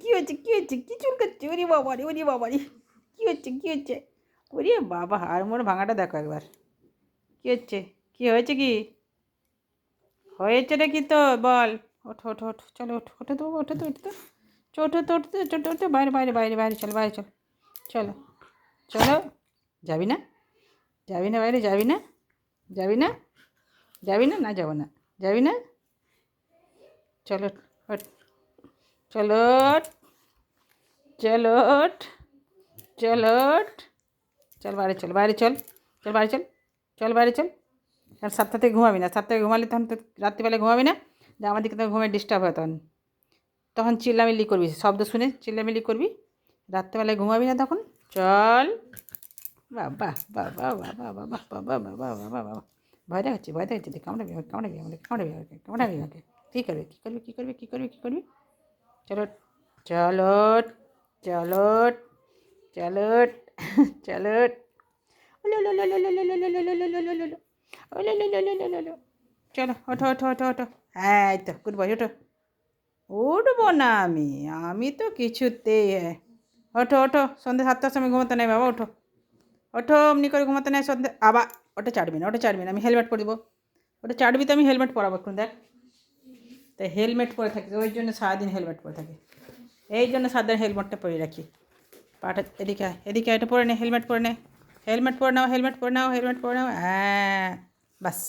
কী হয়েছে কী হয়েছে কী চুলকাচ্ছে? ওরে বাবা রে ওরে বাবা রে, কী হচ্ছে কী হচ্ছে? ওরে বাবা, হাড়মোড় ভাঙাটা দেখো একবার। কী হচ্ছে? কী হয়েছে কি? হয়েছে রে কি তো বল। ওঠো ওঠো ওঠো, চলো ওঠো, ওঠো তো ওঠো তো ওঠো তো, ওঠো তো ওঠো তো ওঠো ওঠো, বাইরে বাইরে বাইরে বাইরে চলো, বাইরে চলো, চলো চলো। যাবি না? যাবি না বাইরে? যাবি না? যাবি না? যাবি না? না যাবো না। যাবি না? চলো ওঠ, চলো ওঠ, চলো ওঠ, চলো ওঠ। চল বাইরে চল, বাইরে চল, চল বাইরে চল, চল বাইরে চল। কারণ 7টা থেকে ঘুমাবি না, 7টা থেকে ঘুমালে তখন তো রাত্রিবেলা ঘুমাবি না, যে আমার দিকে তখন ঘুমে ডিস্টার্ব হয়, তখন তখন চিল্লামিল্লি করবি, শব্দ শুনে চিল্লামিল্লি করবি, রাত্রেবেলায় ঘুমাবি না তখন। চল। বাবা বাবা বাবা বাবা বাবা বাবা বাবা বাবা, ভয় দেখাচ্ছি ভয় দেখাচ্ছি, দেখ কামড়াবি আমাকে, কামড়াবি আমাকে, কামড়াবি আমাকে, কামড়াবি আমাকে। কী করবি কী করবি কী করবি কী করবি কী করবি? চলো চলো চলো চলো চলো। চলো ওঠো ওঠো ওঠো ওঠো। হ্যাঁ এই তো গুড বয়, ওঠো। উঠবো না আমি, আমি তো কিছুতেই ওঠো ওঠো, সন্ধ্যে 7টার সময় ঘুমাতে নেই বাবা, ওঠো ওঠো, অমনি করে ঘুমাতে নেই সন্ধ্যে আবার। ওটা চাটবি না, ওটা চাটবি না, আমি হেলমেট পরে দেবো। ওটা চাটবি তো আমি হেলমেট পরাবো এখন, দেখ। তাই হেলমেট পরে থাকি, ওই জন্য সারাদিন হেলমেট পরে থাকি, এই জন্য সারাদিন হেলমেটটা পরে রাখি। পাটা এদিকে আয়, এদিকে এটা পরে নে, হেলমেট পরে নে, হেলমেট পরে নাও, হেলমেট পরে নাও, হেলমেট পরে নাও, হ্যাঁ বাস।